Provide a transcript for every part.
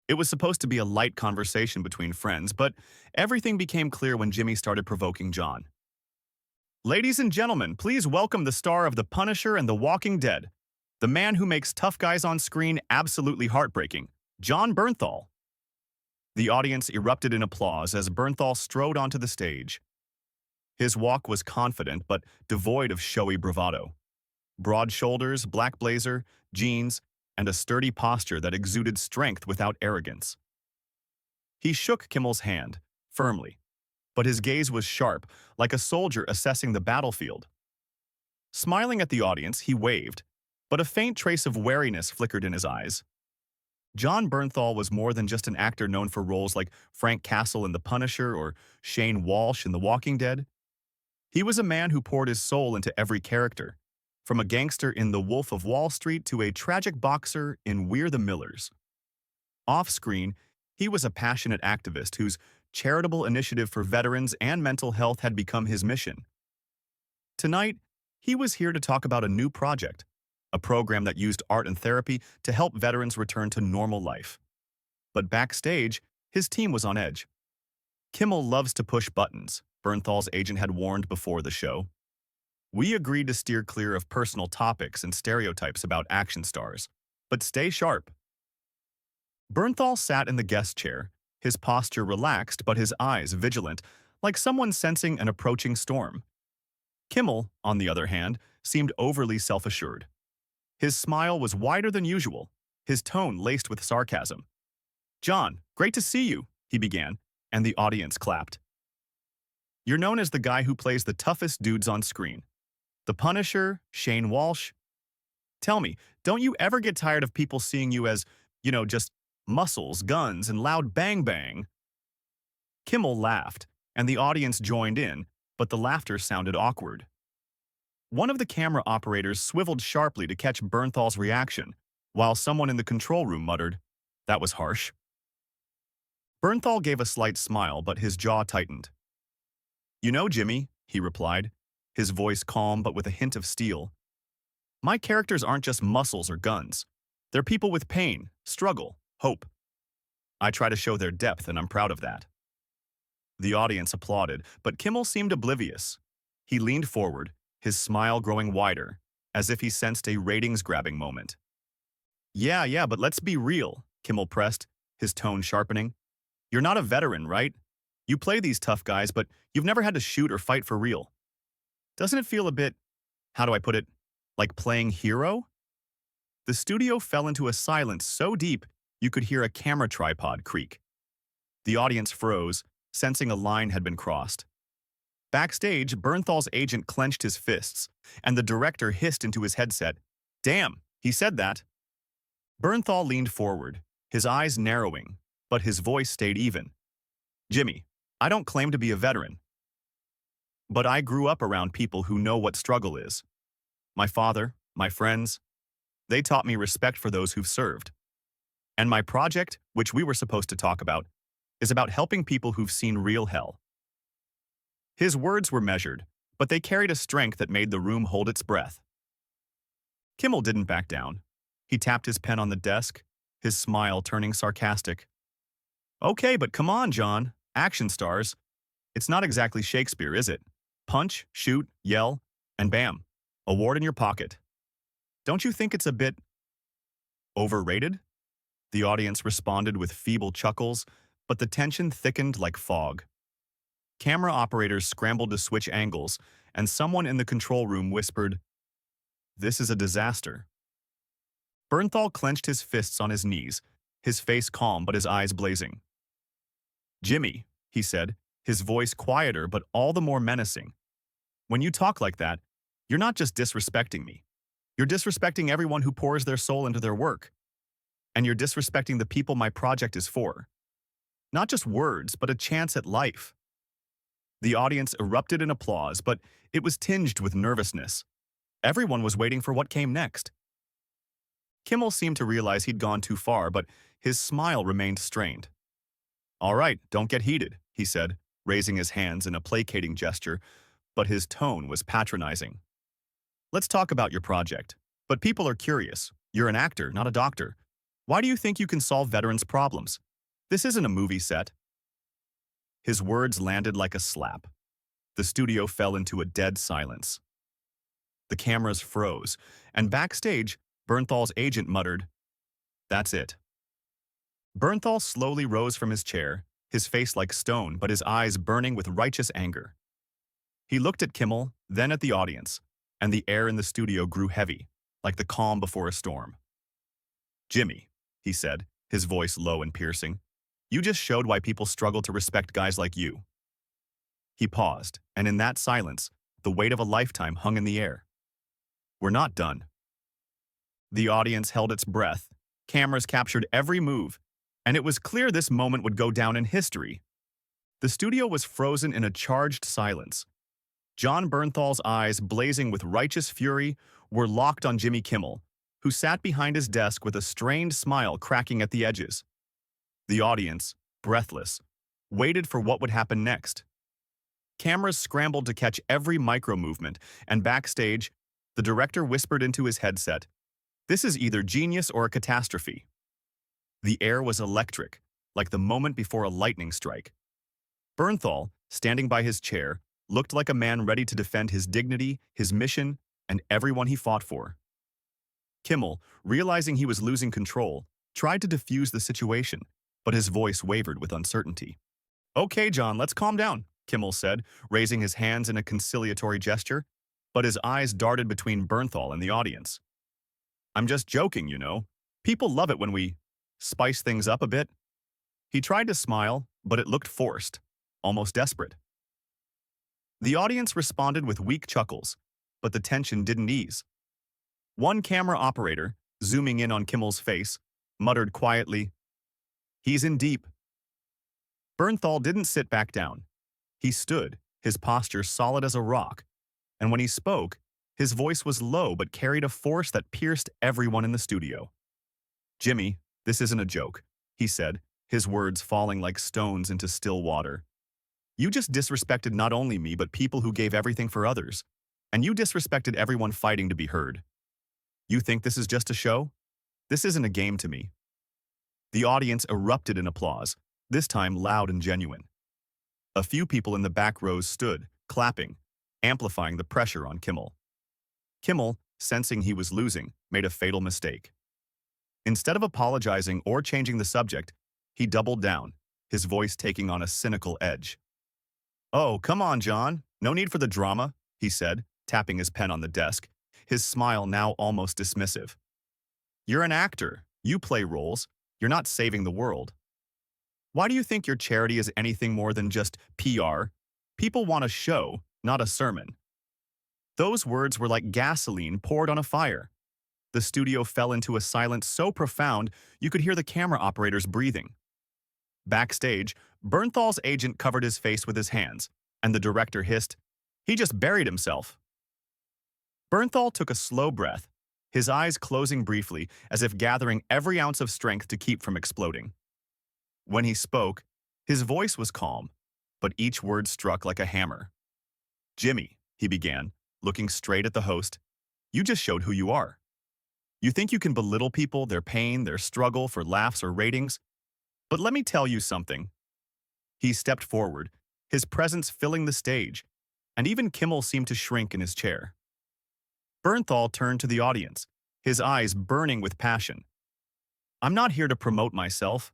It was supposed to be a light conversation between friends, but everything became clear when Jimmy started provoking John. Ladies and gentlemen, please welcome the star of The Punisher and The Walking Dead, the man who makes tough guys on screen absolutely heartbreaking, John Bernthal. The audience erupted in applause as Bernthal strode onto the stage. His walk was confident but devoid of showy bravado. Broad shoulders, black blazer, jeans, and a sturdy posture that exuded strength without arrogance. He shook Kimmel's hand, firmly, but his gaze was sharp, like a soldier assessing the battlefield. Smiling at the audience, he waved, but a faint trace of wariness flickered in his eyes. John Bernthal was more than just an actor known for roles like Frank Castle in The Punisher or Shane Walsh in The Walking Dead. He was a man who poured his soul into every character, from a gangster in The Wolf of Wall Street to a tragic boxer in We're the Millers. Off-screen, he was a passionate activist whose charitable initiative for veterans and mental health had become his mission. Tonight, he was here to talk about a new project, a program that used art and therapy to help veterans return to normal life. But backstage, his team was on edge. Kimmel loves to push buttons, Bernthal's agent had warned before the show. We agreed to steer clear of personal topics and stereotypes about action stars, but stay sharp. Bernthal sat in the guest chair, his posture relaxed but his eyes vigilant, like someone sensing an approaching storm. Kimmel, on the other hand, seemed overly self-assured. His smile was wider than usual, his tone laced with sarcasm. "John, great to see you," he began, and the audience clapped. "You're known as the guy who plays the toughest dudes on screen. The Punisher, Shane Walsh. Tell me, don't you ever get tired of people seeing you as, just muscles, guns, and loud bang bang?" Kimmel laughed, and the audience joined in, but the laughter sounded awkward. One of the camera operators swiveled sharply to catch Bernthal's reaction, while someone in the control room muttered, "That was harsh." Bernthal gave a slight smile, but his jaw tightened. "You know, Jimmy," he replied, his voice calm but with a hint of steel. "My characters aren't just muscles or guns. They're people with pain, struggle, hope. I try to show their depth, and I'm proud of that." The audience applauded, but Kimmel seemed oblivious. He leaned forward, his smile growing wider, as if he sensed a ratings-grabbing moment. Yeah, but let's be real," Kimmel pressed, his tone sharpening. "You're not a veteran, right? You play these tough guys, but you've never had to shoot or fight for real. Doesn't it feel a bit, how do I put it, like playing hero?" The studio fell into a silence so deep you could hear a camera tripod creak. The audience froze, sensing a line had been crossed. Backstage, Bernthal's agent clenched his fists, and the director hissed into his headset, "Damn, he said that." Bernthal leaned forward, his eyes narrowing, but his voice stayed even. "Jimmy, I don't claim to be a veteran, but I grew up around people who know what struggle is. My father, my friends, they taught me respect for those who've served. And my project, which we were supposed to talk about, is about helping people who've seen real hell." His words were measured, but they carried a strength that made the room hold its breath. Kimmel didn't back down. He tapped his pen on the desk, his smile turning sarcastic. "Okay, but come on, John. Action stars. It's not exactly Shakespeare, is it? Punch, shoot, yell, and bam, award in your pocket. Don't you think it's a bit overrated?" The audience responded with feeble chuckles, but the tension thickened like fog. Camera operators scrambled to switch angles, and someone in the control room whispered, "This is a disaster." Bernthal clenched his fists on his knees, his face calm but his eyes blazing. "Jimmy," he said, his voice quieter but all the more menacing, "when you talk like that, you're not just disrespecting me. You're disrespecting everyone who pours their soul into their work. And you're disrespecting the people my project is for. Not just words, but a chance at life." The audience erupted in applause, but it was tinged with nervousness. Everyone was waiting for what came next. Kimmel seemed to realize he'd gone too far, but his smile remained strained. "All right, don't get heated," he said, raising his hands in a placating gesture, but his tone was patronizing. "Let's talk about your project. But people are curious. You're an actor, not a doctor. Why do you think you can solve veterans' problems? This isn't a movie set. His words landed like a slap. The studio fell into a dead silence. The cameras froze, and backstage, Bernthal's agent muttered, "That's it." Bernthal slowly rose from his chair, his face like stone but his eyes burning with righteous anger. He looked at Kimmel, then at the audience, and the air in the studio grew heavy, like the calm before a storm. "Jimmy," he said, his voice low and piercing, "you just showed why people struggle to respect guys like you." He paused, and in that silence, the weight of a lifetime hung in the air. "We're not done." The audience held its breath, cameras captured every move, and it was clear this moment would go down in history. The studio was frozen in a charged silence. John Bernthal's eyes, blazing with righteous fury, were locked on Jimmy Kimmel, who sat behind his desk with a strained smile cracking at the edges. The audience, breathless, waited for what would happen next. Cameras scrambled to catch every micro-movement, and backstage, the director whispered into his headset, "This is either genius or a catastrophe." The air was electric, like the moment before a lightning strike. Bernthal, standing by his chair, looked like a man ready to defend his dignity, his mission, and everyone he fought for. Kimmel, realizing he was losing control, tried to defuse the situation, but his voice wavered with uncertainty. "Okay, John, let's calm down," Kimmel said, raising his hands in a conciliatory gesture, but his eyes darted between Bernthal and the audience. "I'm just joking, you know. People love it when we spice things up a bit." He tried to smile, but it looked forced, almost desperate. The audience responded with weak chuckles, but the tension didn't ease. One camera operator, zooming in on Kimmel's face, muttered quietly, "He's in deep." Bernthal didn't sit back down. He stood, his posture solid as a rock, and when he spoke, his voice was low but carried a force that pierced everyone in the studio. "Jimmy, this isn't a joke," he said, his words falling like stones into still water. "You just disrespected not only me but people who gave everything for others, and you disrespected everyone fighting to be heard. You think this is just a show? This isn't a game to me." The audience erupted in applause, this time loud and genuine. A few people in the back rows stood, clapping, amplifying the pressure on Kimmel. Kimmel, sensing he was losing, made a fatal mistake. Instead of apologizing or changing the subject, he doubled down, his voice taking on a cynical edge. "Oh, come on, John. No need for the drama," he said, tapping his pen on the desk, his smile now almost dismissive. "You're an actor. You play roles. You're not saving the world. Why do you think your charity is anything more than just PR? People want a show, not a sermon." Those words were like gasoline poured on a fire. The studio fell into a silence so profound you could hear the camera operators breathing. Backstage, Bernthal's agent covered his face with his hands, and the director hissed, "He just buried himself." Bernthal took a slow breath, his eyes closing briefly as if gathering every ounce of strength to keep from exploding. When he spoke, his voice was calm, but each word struck like a hammer. "Jimmy," he began, looking straight at the host, "you just showed who you are. You think you can belittle people, their pain, their struggle for laughs or ratings? But let me tell you something." He stepped forward, his presence filling the stage, and even Kimmel seemed to shrink in his chair. Bernthal turned to the audience, his eyes burning with passion. "I'm not here to promote myself.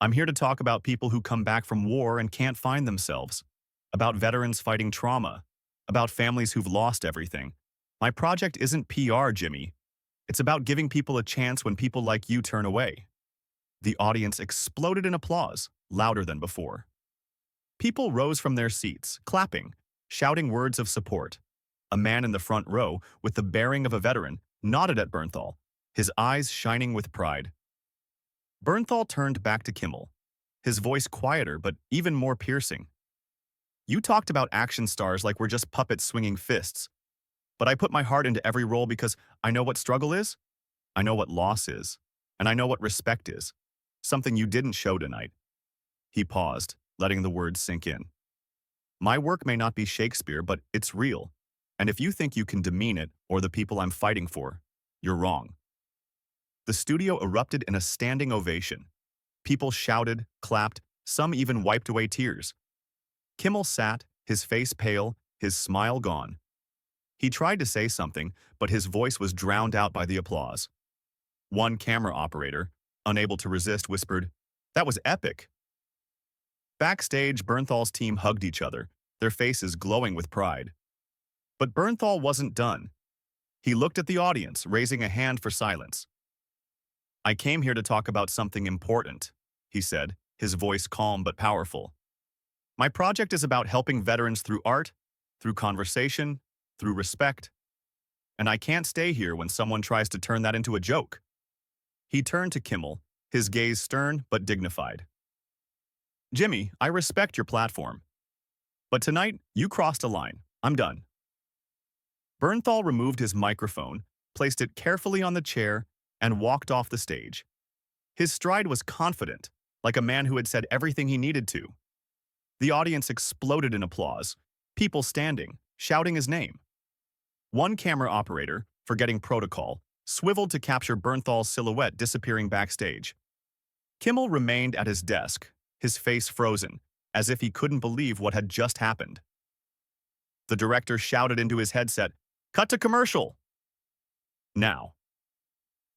I'm here to talk about people who come back from war and can't find themselves, about veterans fighting trauma, about families who've lost everything. My project isn't PR, Jimmy. It's about giving people a chance when people like you turn away." The audience exploded in applause, louder than before. People rose from their seats, clapping, shouting words of support. A man in the front row, with the bearing of a veteran, nodded at Bernthal, his eyes shining with pride. Bernthal turned back to Kimmel, his voice quieter but even more piercing. "You talked about action stars like we're just puppets swinging fists. But I put my heart into every role because I know what struggle is, I know what loss is, and I know what respect is. Something you didn't show tonight." He paused, letting the words sink in. "My work may not be Shakespeare, but it's real. And if you think you can demean it or the people I'm fighting for, you're wrong." The The studio erupted in a standing ovation. People shouted, clapped, some even wiped away tears. Kimmel sat, his face pale, his smile gone. He tried to say something, but his voice was drowned out by the applause. One camera operator, unable to resist, whispered, "That was epic." Backstage, Bernthal's team hugged each other, their faces glowing with pride. But Bernthal wasn't done. He looked at the audience, raising a hand for silence. "I came here to talk about something important," he said, his voice calm but powerful. "My project is about helping veterans through art, through conversation, through respect. And I can't stay here when someone tries to turn that into a joke." He turned to Kimmel, his gaze stern but dignified. "Jimmy, I respect your platform. But tonight, you crossed a line. I'm done." Bernthal removed his microphone, placed it carefully on the chair, and walked off the stage. His stride was confident, like a man who had said everything he needed to. The audience exploded in applause, people standing, shouting his name. One camera operator, forgetting protocol, swiveled to capture Bernthal's silhouette disappearing backstage. Kimmel remained at his desk, his face frozen, as if he couldn't believe what had just happened. The director shouted into his headset, "Cut to commercial!" Now.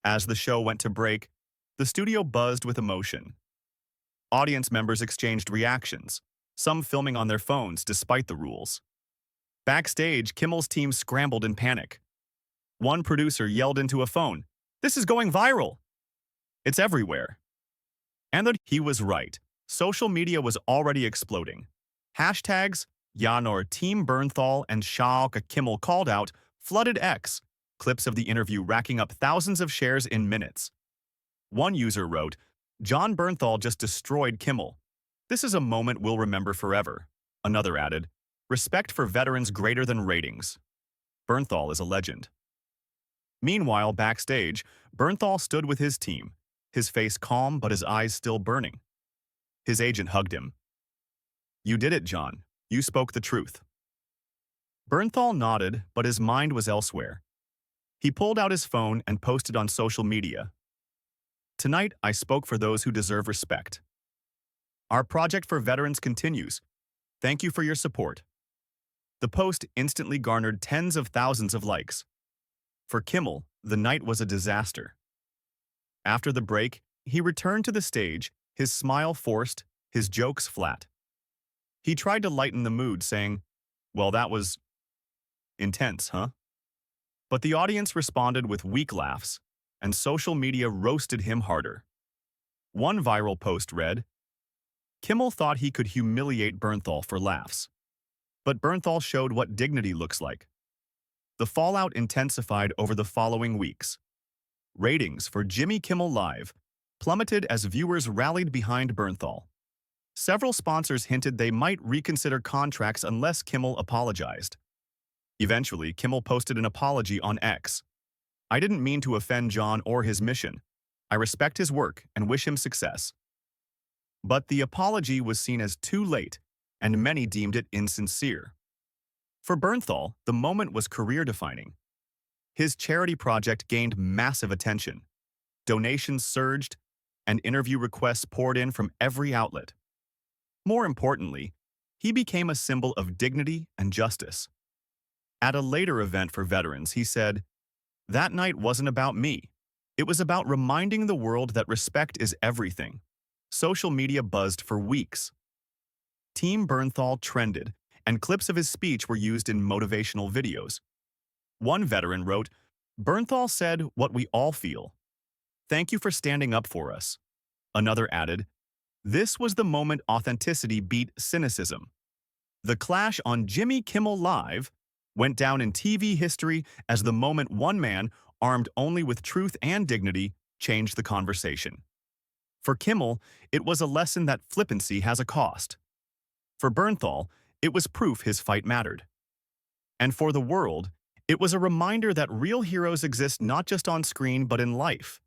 As the show went to break, the studio buzzed with emotion. Audience members exchanged reactions, some filming on their phones despite the rules. Backstage, Kimmel's team scrambled in panic. One producer yelled into a phone, "This is going viral! It's everywhere!" And that he was right. Social media was already exploding. Hashtags, Janor Team Bernthal and Schalke Kimmel called out, flooded X, clips of the interview racking up thousands of shares in minutes. One user wrote, "John Bernthal just destroyed Kimmel. This is a moment we'll remember forever." Another added, "Respect for veterans greater than ratings. Bernthal is a legend." Meanwhile, backstage, Bernthal stood with his team, his face calm but his eyes still burning. His agent hugged him. "You did it, John. You spoke the truth." Bernthal nodded, but his mind was elsewhere. He pulled out his phone and posted on social media. "Tonight, I spoke for those who deserve respect. Our project for veterans continues. Thank you for your support." The post instantly garnered tens of thousands of likes. For Kimmel, the night was a disaster. After the break, he returned to the stage, his smile forced, his jokes flat. He tried to lighten the mood, saying, "Well, that was intense, huh?" But the audience responded with weak laughs, and social media roasted him harder. One viral post read, "Kimmel thought he could humiliate Bernthal for laughs. But Bernthal showed what dignity looks like." The fallout intensified over the following weeks. Ratings for Jimmy Kimmel Live plummeted as viewers rallied behind Bernthal. Several sponsors hinted they might reconsider contracts unless Kimmel apologized. Eventually, Kimmel posted an apology on X. "I didn't mean to offend John or his mission. I respect his work and wish him success." But the apology was seen as too late, and many deemed it insincere. For Bernthal, the moment was career-defining. His charity project gained massive attention. Donations surged, and interview requests poured in from every outlet. More importantly, he became a symbol of dignity and justice. At a later event for veterans, he said, "That night wasn't about me. It was about reminding the world that respect is everything." Social media buzzed for weeks. Team Bernthal trended, and clips of his speech were used in motivational videos. One veteran wrote, "Bernthal said what we all feel. Thank you for standing up for us." Another added, "This was the moment authenticity beat cynicism." The clash on Jimmy Kimmel Live went down in TV history as the moment one man, armed only with truth and dignity, changed the conversation. For Kimmel, it was a lesson that flippancy has a cost. For Bernthal, it was proof his fight mattered. And for the world, it was a reminder that real heroes exist not just on screen but in life.